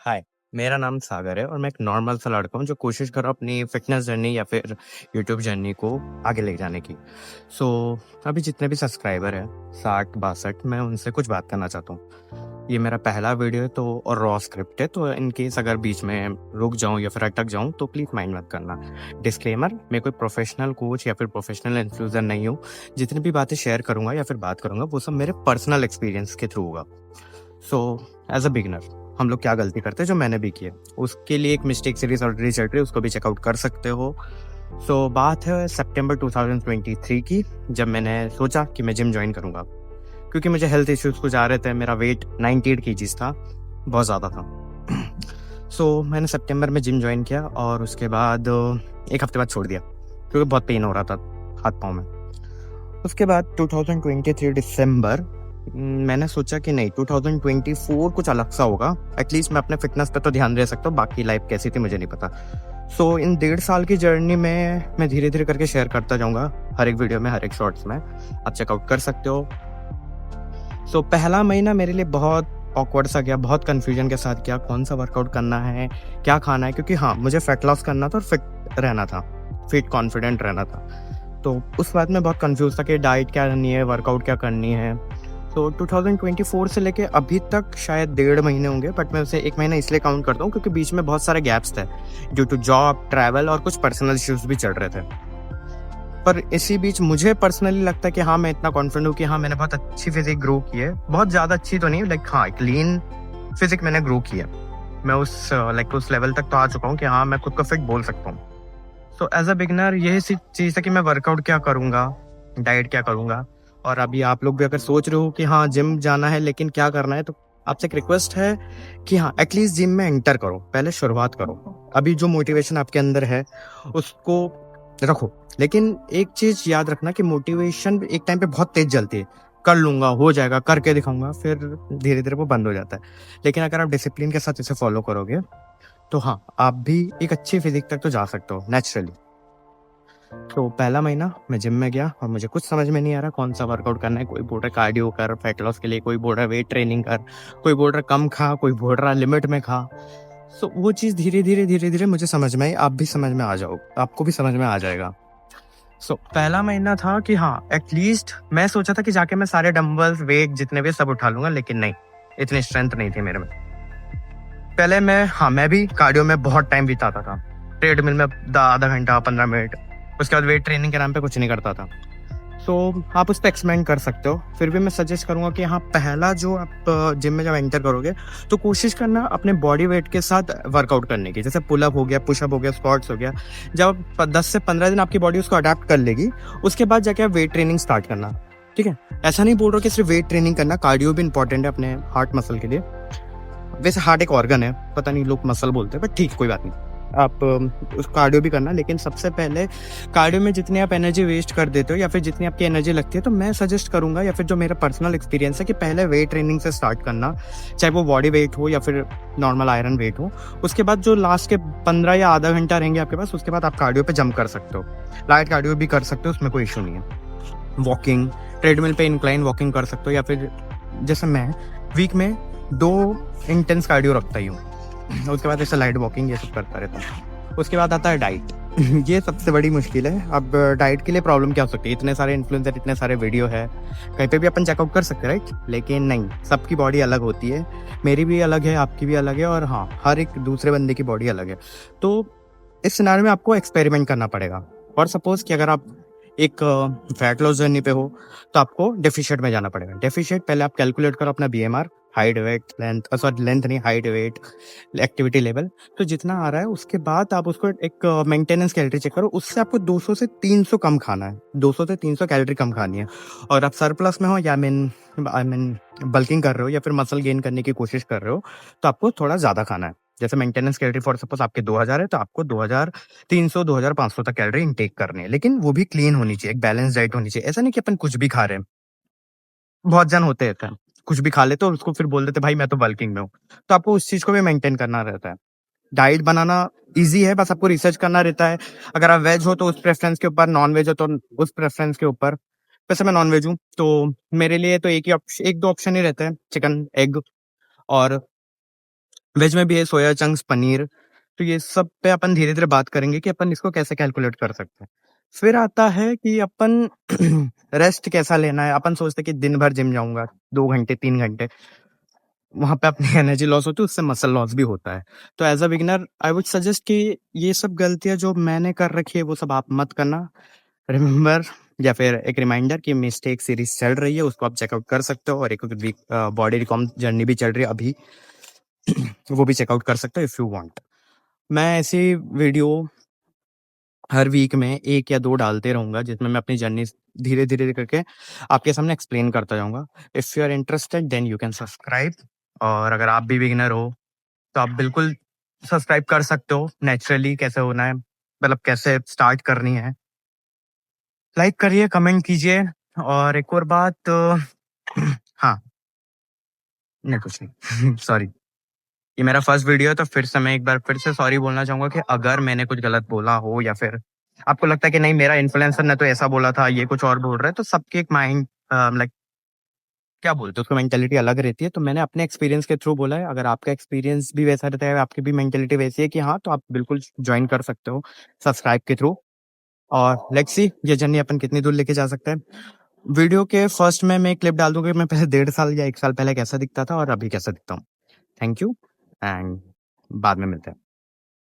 हाय, मेरा नाम सागर है और मैं एक नॉर्मल सा लड़का हूँ जो कोशिश कर रहा हूँ अपनी फ़िटनेस जर्नी या फिर यूट्यूब जर्नी को आगे ले जाने की। सो अभी जितने भी सब्सक्राइबर हैं 60-62 मैं उनसे कुछ बात करना चाहता हूँ। ये मेरा पहला वीडियो है तो और रॉ स्क्रिप्ट है तो इन केस अगर बीच में रुक जाऊँ या फिर अटक जाऊँ तो प्लीज़ माइंड मत करना। डिस्क्लेमर, मैं कोई प्रोफ़ेशनल कोच या फिर प्रोफ़ेशनल इन्फ्लुएंसर नहीं हूँ। जितनी भी बातें शेयर करूँगा या फिर बात करूँगा वो सब मेरे पर्सनल एक्सपीरियंस के थ्रू होगा। सो एज अ बिगिनर हम लोग क्या गलती करते हैं जो मैंने भी की है उसके लिए एक मिस्टेक सीरीज ऑलरेडी चल रही है, उसको भी चेकआउट कर सकते हो। सो बात है सितंबर 2023 की, जब मैंने सोचा कि मैं जिम ज्वाइन करूंगा क्योंकि मुझे हेल्थ इश्यूज कुछ आ रहे थे। मेरा वेट 98 केजीज था, बहुत ज़्यादा था। सो मैंने सितंबर में जिम ज्वाइन किया और उसके बाद एक हफ्ते बाद छोड़ दिया क्योंकि बहुत पेन हो रहा था हाथ पाँव में। उसके बाद 2023 दिसंबर मैंने सोचा कि नहीं, 2024 कुछ अलग सा होगा। एटलीस्ट मैं अपने फिटनेस पे तो ध्यान दे सकता हूँ, बाकी लाइफ कैसी थी मुझे नहीं पता। सो इन 1.5 साल की जर्नी में मैं धीरे धीरे करके शेयर करता जाऊंगा, हर एक वीडियो में, हर एक शॉर्ट्स में। आप चेकआउट कर सकते हो। सो पहला महीना मेरे लिए बहुत ऑकवर्ड सा गया, बहुत कन्फ्यूजन के साथ गया, कौन सा वर्कआउट करना है, क्या खाना है, क्योंकि हाँ मुझे फैट लॉस करना था और फिट रहना था, फिट कॉन्फिडेंट रहना था। तो उस बात में बहुत कंफ्यूज था कि डाइट क्या करनी है, वर्कआउट क्या करनी है। तो 2024 से लेके अभी तक शायद 1.5 महीने होंगे, बट मैं उसे 1 महीना इसलिए काउंट करता हूँ क्योंकि बीच में बहुत सारे गैप्स थे ड्यू टू जॉब, ट्रैवल और कुछ पर्सनल इश्यूज भी चल रहे थे। पर इसी बीच मुझे पर्सनली लगता है कि हाँ मैं इतना कॉन्फिडेंट हूँ कि हाँ मैंने बहुत अच्छी फिजिक ग्रो की है। बहुत ज़्यादा अच्छी तो नहीं, लाइक हाँ एक लीन फिजिक मैंने ग्रो की है। मैं उस लेवल तक तो आ चुका हूँ कि हाँ मैं खुद को फिट बोल सकता हूँ। सो एज अ बिगनर यही सी चीज़ है कि मैं वर्कआउट क्या करूँगा, डाइट क्या करूँगा। और अभी आप लोग भी अगर सोच रहे हो कि हाँ जिम जाना है लेकिन क्या करना है, तो आपसे एक रिक्वेस्ट है कि हाँ एटलीस्ट जिम में एंटर करो, पहले शुरुआत करो। अभी जो मोटिवेशन आपके अंदर है उसको रखो, लेकिन एक चीज़ याद रखना कि मोटिवेशन एक टाइम पे बहुत तेज जलती है। कर लूंगा, हो जाएगा, करके दिखाऊंगा, फिर धीरे धीरे वो बंद हो जाता है। लेकिन अगर आप डिसिप्लिन के साथ इसे फॉलो करोगे तो हाँ आप भी एक अच्छी फिजिक तक तो जा सकते हो नेचुरली। तो पहला महीना मैं जिम में गया और मुझे कुछ समझ में नहीं आ रहा कौन सा वर्कआउट करना है। कोई बोल रहा है कार्डियो कर फैट लॉस के लिए, कोई बोल रहा है वेट ट्रेनिंग कर, कोई बोल रहा है कम खा, कोई बोल रहा है लिमिट में खा। सो वो चीज़ धीरे धीरे मुझे समझ में आई। आप भी समझ में आ जाओ, आपको भी समझ में आ जाएगा। सो पहला महीना था कि हाँ एटलीस्ट मैं सोचा था कि जाके मैं सारे डंबल्स वेट जितने भी सब उठा लूंगा, लेकिन नहीं, इतनी स्ट्रेंथ नहीं थी मेरे में। पहले मैं भी कार्डियो में बहुत टाइम बिताता था, ट्रेडमिल में आधा घंटा 15 मिनट। उसके बाद वेट ट्रेनिंग के नाम पे कुछ नहीं करता था। सो आप उस पर एक्सपेंड कर सकते हो। फिर भी मैं सजेस्ट करूंगा कि हाँ पहला जो आप जिम में जब एंटर करोगे तो कोशिश करना अपने बॉडी वेट के साथ वर्कआउट करने की, जैसे पुलअप हो गया, पुशअप हो गया, स्क्वाट्स हो गया। जब 10 से 15 दिन आपकी बॉडी उसको अडेप्ट कर लेगी, उसके बाद जाके आप वेट ट्रेनिंग स्टार्ट करना। ठीक है, ऐसा नहीं बोल रहा कि सिर्फ वेट ट्रेनिंग करना, कार्डियो भी इंपॉर्टेंट है अपने हार्ट मसल के लिए। वैसे हार्ट एक ऑर्गन है, पता नहीं लोग मसल बोलते हैं, बट ठीक कोई बात नहीं। आप उस कार्डियो भी करना, लेकिन सबसे पहले कार्डियो में जितनी आप एनर्जी वेस्ट कर देते हो या फिर जितनी आपकी एनर्जी लगती है, तो मैं सजेस्ट करूंगा या फिर जो मेरा पर्सनल एक्सपीरियंस है कि पहले वेट ट्रेनिंग से स्टार्ट करना, चाहे वो बॉडी वेट हो या फिर नॉर्मल आयरन वेट हो। उसके बाद जो लास्ट के 15 या आधा घंटा रहेंगे आपके पास, उसके बाद आप कार्डियो पे जंप कर सकते हो। लाइट कार्डियो भी कर सकते हो, उसमें कोई इशू नहीं है। वॉकिंग, ट्रेडमिल पे इंक्लाइन वॉकिंग कर सकते हो, या फिर जैसे मैं वीक में 2 इंटेंस कार्डियो रखता ही हूँ। उसके बाद ऐसे लाइट वॉकिंग ये सब करता रहता हूँ। उसके बाद आता है डाइट। ये सबसे बड़ी मुश्किल है। अब डाइट के लिए प्रॉब्लम क्या हो सकती है, इतने सारे इन्फ्लुएंसर, इतने सारे वीडियो है, कहीं पे भी अपन चेकआउट कर सकते हैं, राइट। लेकिन नहीं, सबकी बॉडी अलग होती है। मेरी भी अलग है, आपकी भी अलग है, और हाँ हर एक दूसरे बंदे की बॉडी अलग है। तो इस सिनारियो में आपको एक्सपेरिमेंट करना पड़ेगा। और सपोज कि अगर आप एक फैट लॉस जर्नी पे हो तो आपको डेफिशिएट में जाना पड़ेगा। डेफिशिएट पहले आप कैलकुलेट करो अपना BMR, height weight length, sorry length नहीं, हाइट वेट एक्टिविटी लेवल, तो जितना आ रहा है उसके बाद आप उसको एक मेंटेनेंस कैलोरी चेक करो। उससे आपको 200 से 300 कम खाना है, 200 से 300 कैलोरी कम खानी है। और आप सरप्लस में हो या आई मीन बल्किंग कर रहे हो या फिर मसल गेन करने की कोशिश कर रहे हो, तो आपको थोड़ा ज़्यादा खाना है। जैसे मेंटेनेंस कैलोरी फॉर सपोज आपके 2000 है, तो आपको 2300 2500 तक कैलोरी इनटेक करनी है, लेकिन वो भी क्लीन होनी चाहिए, एक बैलेंस डाइट होनी चाहिए। ऐसा नहीं कि अपन कुछ भी खा रहे हैं। बहुत जन होते हैं ऐसा, कुछ भी खा लेते और उसको फिर बोल देते भाई मैं तो बल्किंग में हूँ। तो आपको उस चीज को भी मेंटेन करना रहता है। डाइट बनाना इजी है, बस आपको रिसर्च करना रहता है। अगर आप वेज हो तो उस प्रेफरेंस के ऊपर, नॉन वेज हो तो उस प्रेफरेंस के ऊपर। वैसे मैं नॉन वेज हूँ तो मेरे लिए तो एक दो ऑप्शन ही रहता है, चिकन, एग और वेज में भी है सोया चंक्स, पनीर। तो ये सब पे अपन धीरे-धीरे बात करेंगे कि अपन इसको कैसे कैलकुलेट कर सकते हैं। फिर आता है कि अपन रेस्ट कैसा लेना है। अपन सोचते हैं कि दिन भर जिम जाऊँगा, 2 घंटे, 3 घंटे। वहाँ पे अपनी एनर्जी लॉस होती है, उससे मसल लॉस भी होता है। तो as a beginner I would suggest कि ये सब गलतियाँ जो मैंने कर रखी है, वो सब आप मत करना। रिमेंबर या फिर एक रिमाइंडर कि मिस्टेक सीरीज़ चल रही है, उसको आप चेकआउट कर सकते हो और एक वीक बॉडी रिकॉम जर्नी भी चल रही है अभी, वो भी चेकआउट कर सकते हो इफ यू वांट। मैं ऐसी वीडियो हर वीक में 1 या 2 डालते रहूँगा, जिसमें मैं अपनी जर्नी धीरे-धीरे करके आपके सामने एक्सप्लेन करता जाऊँगा। If you are interested then you can subscribe. और अगर आप भी बिगिनर हो, तो आप बिल्कुल सब्सक्राइब कर सकते हो। नेचुरली कैसे होना है, मतलब कैसे स्टार्ट करनी है। लाइक करिए, कमेंट कीजिए। और एक और बात हाँ, नहीं कुछ नहीं सॉरी। ये मेरा फर्स्ट वीडियो है, तो फिर से मैं एक बार फिर से सॉरी बोलना चाहूँगा कि अगर मैंने कुछ गलत बोला हो या फिर आपको लगता है कि नहीं मेरा इन्फ्लुएंसर ने तो ऐसा बोला था, ये कुछ और बोल रहा है, तो सबकी एक माइंड लाइक क्या बोलते हैं उसको, मेंटालिटी अलग रहती है। तो मैंने अपने एक्सपीरियंस के थ्रू बोला है। अगर आपका एक्सपीरियंस भी वैसा रहता है, आपकी भी मेंटालिटी वैसी है कि हाँ, तो आप बिल्कुल जॉइन कर सकते हो सब्सक्राइब के थ्रू। और लेट्स सी ये जर्नी अपन कितनी दूर लेके जा सकते हैं। वीडियो के फर्स्ट में मैं क्लिप डाल दूँगा कि मैं पहले 1.5 साल या 1 साल पहले कैसा दिखता था और अभी कैसा दिखता हूँ। थैंक यू एंड बाद में मिलते हैं।